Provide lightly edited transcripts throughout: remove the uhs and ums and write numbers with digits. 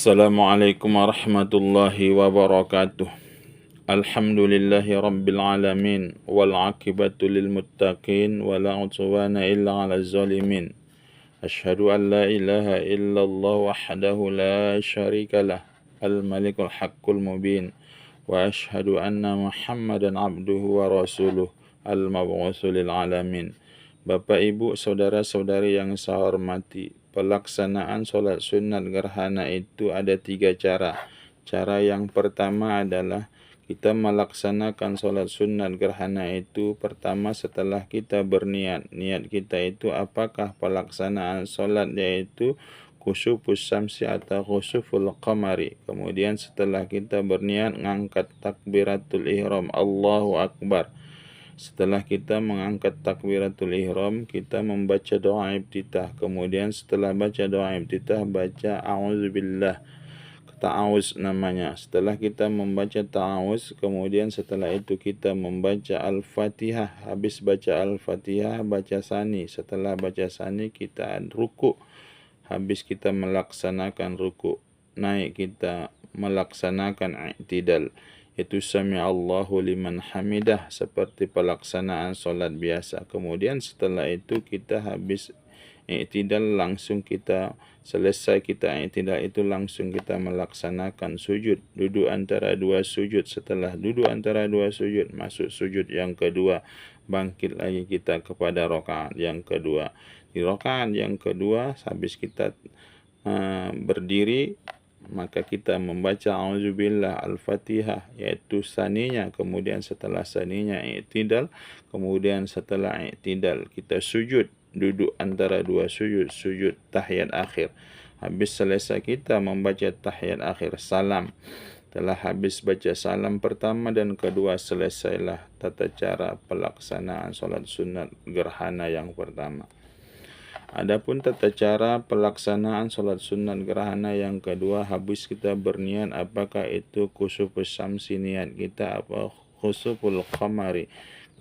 Assalamualaikum warahmatullahi wabarakatuh. Alhamdulillahi rabbil alamin wal aqibatu lil muttaqin wala udwana illa 'alal zalimin. Asyhadu an la ilaha illallah wahdahu la syarikalah al malikul haqqul mubin wa asyhadu anna Muhammadan abduhu wa rasuluh al mab'utsu lil alamin. Bapak, Ibu, saudara-saudari yang saya hormati, pelaksanaan sholat sunat gerhana itu ada 3 cara. Cara yang pertama adalah kita melaksanakan sholat sunat gerhana itu pertama setelah kita berniat. Niat kita itu apakah pelaksanaan sholat yaitu khusufus syamsi atau khusuful qamari. Kemudian setelah kita berniat ngangkat takbiratul ihram, Allahu Akbar. Setelah kita mengangkat takbiratul ihram, kita membaca doa iftitah. Kemudian setelah baca doa iftitah, baca a'udzubillah, ta'awuz namanya. Setelah kita membaca ta'awuz, kemudian setelah itu kita membaca Al-Fatihah. Habis baca Al-Fatihah, baca sani. Setelah baca sani, kita ruku. Habis kita melaksanakan ruku, naik kita melaksanakan i'tidal, itu sami'allahu liman hamidah, seperti pelaksanaan solat biasa. Kemudian setelah itu kita habis i'tidal, langsung kita selesai kita i'tidal itu langsung kita melaksanakan sujud, duduk antara dua sujud. Setelah duduk antara dua sujud, masuk sujud yang kedua, bangkit lagi kita kepada rakaat yang kedua. Di rakaat yang kedua, habis kita berdiri, maka kita membaca auzubillah al-fatihah, yaitu saninya. Kemudian setelah saninya i'tidal. Kemudian setelah i'tidal kita sujud, duduk antara dua sujud, sujud tahiyat akhir. Habis selesai kita membaca tahiyat akhir, salam. Telah habis baca salam pertama dan kedua, selesailah tata cara pelaksanaan sholat sunat gerhana yang pertama. Adapun tata cara pelaksanaan sholat sunat gerhana yang kedua, habis kita berniat apakah itu khusufus syamsi, niat kita apa khusuful qamari.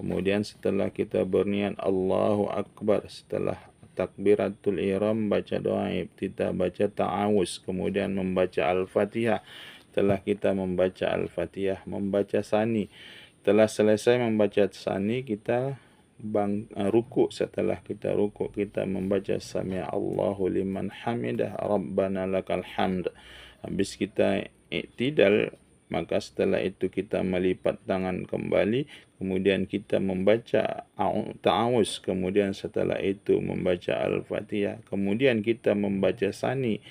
Kemudian setelah kita berniat Allahu Akbar, setelah takbiratul ihram baca doa iftitah, baca ta'awuz, kemudian membaca Al-Fatihah. Setelah kita membaca Al-Fatihah, membaca sani. Setelah selesai membaca sani, kita ruku. Setelah kita ruku, kita membaca sami'allahu liman hamidah rabbana lakal hamd. Habis kita i'tidal, maka setelah itu kita melipat tangan kembali, kemudian kita membaca ta'awuz, kemudian setelah itu membaca Al-Fatihah, kemudian kita membaca sani.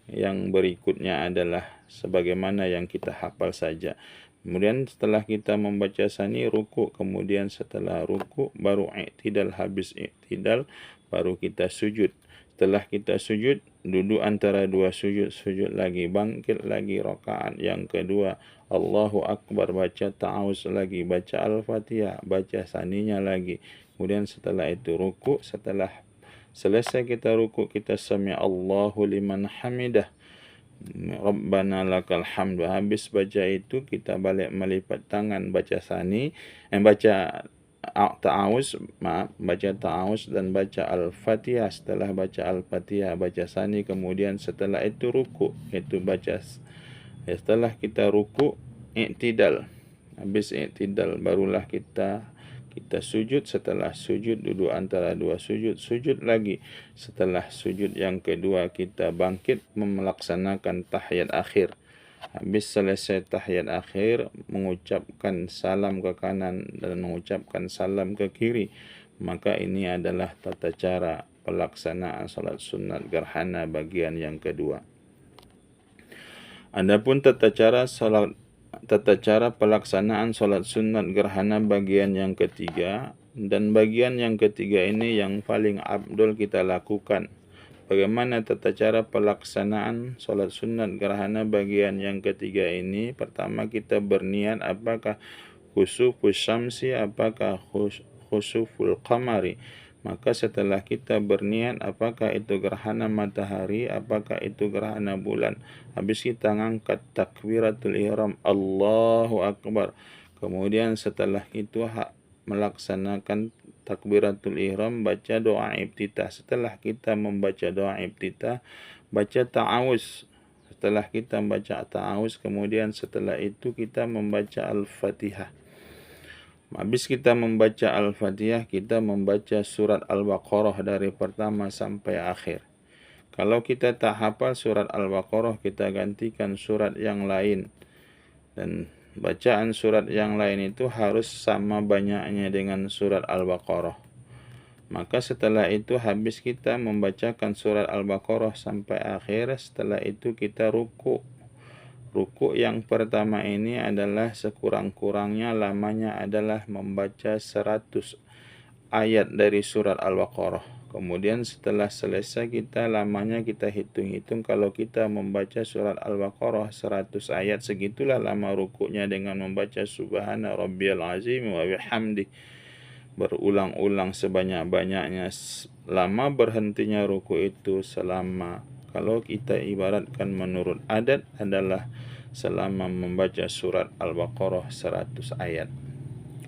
Yang berikutnya adalah sebagaimana yang kita hafal saja. Kemudian setelah kita membaca sani, ruku. Kemudian setelah ruku baru i'tidal. Habis i'tidal baru kita sujud. Setelah kita sujud, duduk antara dua sujud, sujud lagi, bangkit lagi rakaat yang kedua, Allahu Akbar, baca ta'awuz lagi, baca Al-Fatihah, baca saninya lagi. Kemudian setelah itu ruku. Setelah selesai kita ruku, kita sami'allahu liman hamidah rabbana lakal hamd. Habis baca itu kita balik melipat tangan, baca sani, baca ta'awuz, baca ta'awuz dan baca Al-Fatihah. Setelah baca Al-Fatihah, baca sani, kemudian setelah itu ruku, itu baca. Setelah kita ruku, i'tidal. Habis i'tidal barulah kita sujud. Setelah sujud, duduk antara dua sujud, sujud lagi. Setelah sujud yang kedua, kita bangkit melaksanakan tahiyat akhir. Habis selesai tahiyat akhir, mengucapkan salam ke kanan dan mengucapkan salam ke kiri. Maka ini adalah tata cara pelaksanaan salat sunat gerhana bagian yang kedua. Adapun tata cara pelaksanaan sholat sunat gerhana bagian yang ketiga, dan bagian yang ketiga ini yang paling abdul kita lakukan. Bagaimana tata cara pelaksanaan sholat sunat gerhana bagian yang ketiga ini? Pertama kita berniat apakah khusufus syamsi, apakah khusuful qamari. Maka setelah kita berniat apakah itu gerhana matahari, apakah itu gerhana bulan, habis kita ngangkat takbiratul ihram, Allahu Akbar. Kemudian setelah itu melaksanakan takbiratul ihram, baca doa iftitah. Setelah kita membaca doa iftitah, baca ta'awuz. setelah kita membaca ta'awuz, kemudian setelah itu kita membaca Al-Fatihah. Habis kita membaca Al-Fatihah, kita membaca surat Al-Baqarah dari pertama sampai akhir. Kalau kita tak hafal surat Al-Baqarah, kita gantikan surat yang lain. Dan bacaan surat yang lain itu harus sama banyaknya dengan surat Al-Baqarah. Maka setelah itu habis kita membacakan surat Al-Baqarah sampai akhir, setelah itu kita ruku. Ruku yang pertama ini adalah sekurang-kurangnya lamanya adalah membaca 100 ayat dari surat Al-Baqarah. Kemudian setelah selesai lamanya kita hitung-hitung, kalau kita membaca surat Al-Baqarah 100 ayat, segitulah lama rukunya dengan membaca Subhana Rabbiyal Azim wa bihamdi. Berulang-ulang sebanyak-banyaknya. Lama berhentinya ruku itu selama, kalau kita ibaratkan menurut adat, adalah selama membaca surat Al-Baqarah 100 ayat.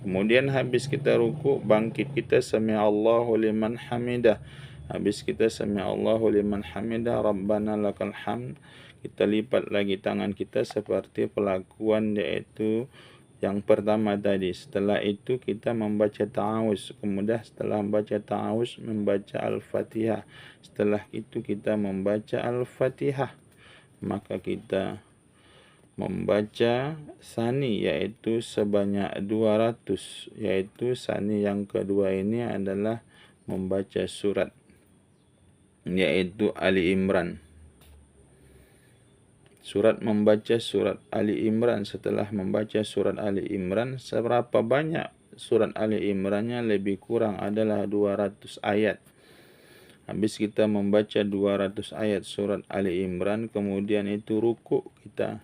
Kemudian habis kita ruku, bangkit kita sami'allahu liman hamidah. Habis kita sami'allahu liman hamidah, Rabbana lakal hamd. Kita lipat lagi tangan kita seperti pelakuan yaitu yang pertama tadi. Setelah itu kita membaca ta'awuz. Kemudian setelah membaca ta'awuz, membaca Al-Fatihah. Setelah itu kita membaca Al-Fatihah, maka kita membaca sani yaitu sebanyak 200, yaitu sani yang kedua ini adalah membaca surat yaitu Ali Imran. Membaca surat Ali Imran. Setelah membaca surat Ali Imran, seberapa banyak surat Ali Imrannya? Lebih kurang adalah 200 ayat. Habis kita membaca 200 ayat surat Ali Imran, kemudian itu ruku kita.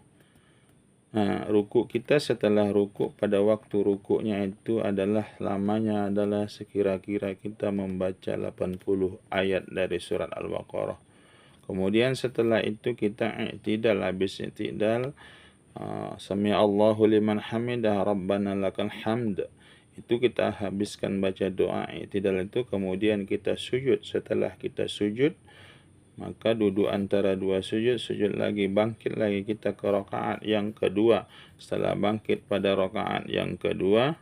Ruku kita, setelah ruku, pada waktu rukunya itu adalah lamanya adalah sekira-kira kita membaca 80 ayat dari surat Al-Baqarah. Kemudian setelah itu kita i'tidal. Habis i'tidal, sami'allahu liman hamidah, Rabbana lakal hamd. Itu kita habiskan baca doa i'tidal itu, kemudian kita sujud. Setelah kita sujud, maka duduk antara dua sujud, sujud lagi, bangkit lagi kita ke rakaat yang kedua. Setelah bangkit pada rakaat yang kedua,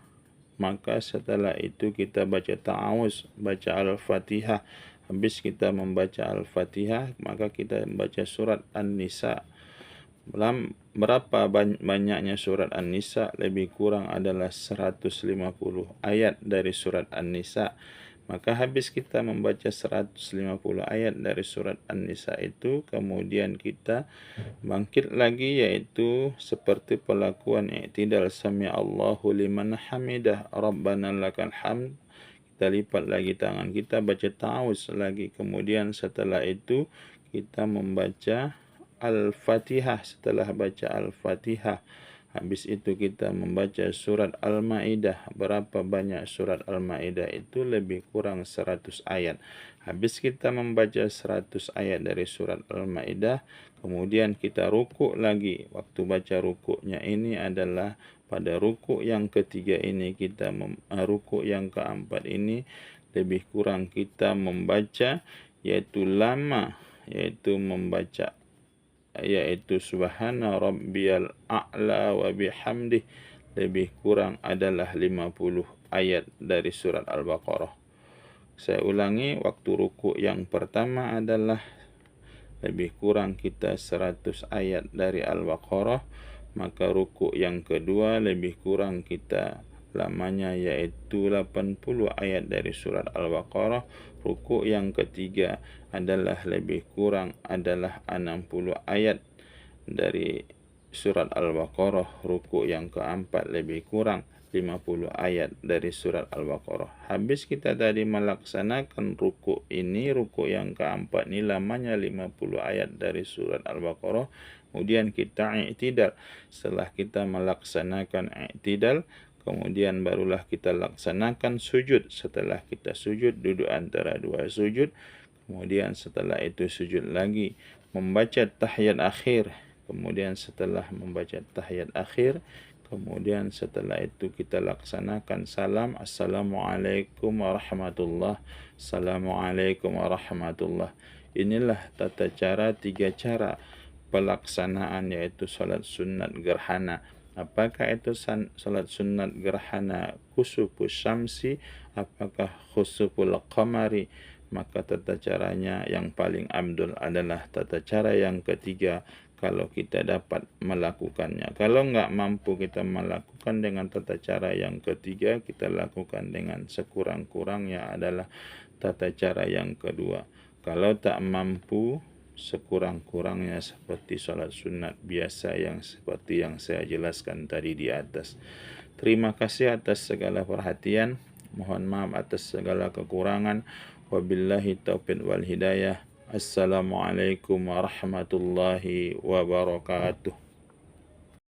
maka setelah itu kita baca ta'awuz, baca Al-Fatihah. Habis kita membaca Al-Fatihah, maka kita membaca surat An-Nisa. Berapa banyaknya surat An-Nisa? Lebih kurang adalah 150 ayat dari surat An-Nisa. Maka habis kita membaca 150 ayat dari surat An-Nisa itu, kemudian kita bangkit lagi, yaitu seperti pelakuan i'tidal, sami'allahu liman hamidah, Rabbana lakal hamd. Kita lipat lagi tangan kita, baca ta'awuz lagi. Kemudian setelah itu kita membaca Al-Fatihah. Setelah baca Al-Fatihah, habis itu kita membaca surat Al-Ma'idah. Berapa banyak surat Al-Ma'idah itu? Lebih kurang 100 ayat. Habis kita membaca 100 ayat dari surat Al-Ma'idah, kemudian kita ruku lagi. Waktu baca rukuknya ini adalah pada ruku yang ketiga ini, kita ruku yang keempat ini lebih kurang kita membaca yaitu lama, yaitu membaca yaitu Subhana Rabbiyal A'la wa bihamdih, lebih kurang adalah 50 ayat dari surat Al-Baqarah. Saya ulangi, waktu ruku yang pertama adalah lebih kurang kita 100 ayat dari Al-Baqarah. Maka ruku yang kedua lebih kurang kita lamanya yaitu 80 ayat dari surat Al-Baqarah. Ruku yang ketiga adalah lebih kurang adalah 60 ayat dari surat Al-Baqarah. Ruku yang keempat lebih kurang 50 ayat dari surat Al-Baqarah. Habis kita tadi melaksanakan ruku ini, ruku yang keempat ini lamanya 50 ayat dari surat Al-Baqarah. Kemudian kita i'tidal. Setelah kita melaksanakan i'tidal, kemudian barulah kita laksanakan sujud. Setelah kita sujud, duduk antara dua sujud. Kemudian setelah itu sujud lagi, membaca tahiyat akhir. Kemudian setelah membaca tahiyat akhir, kemudian setelah itu kita laksanakan salam. Assalamualaikum warahmatullah. Assalamualaikum warahmatullah. Inilah tata cara, 3 cara pelaksanaan, yaitu salat sunat gerhana. Apakah itu salat sunat gerhana khusufus syamsi, apakah khusuful qamari? Maka tata caranya yang paling abdul adalah tata cara yang ketiga, kalau kita dapat melakukannya. Kalau nggak mampu kita melakukan dengan tata cara yang ketiga, kita lakukan dengan sekurang-kurangnya adalah tata cara yang kedua. Kalau tak mampu, sekurang-kurangnya seperti sholat sunat biasa yang seperti yang saya jelaskan tadi di atas. Terima kasih atas segala perhatian. Mohon maaf atas segala kekurangan. Wabillahi taufiq wal hidayah. Assalamualaikum warahmatullahi wabarakatuh.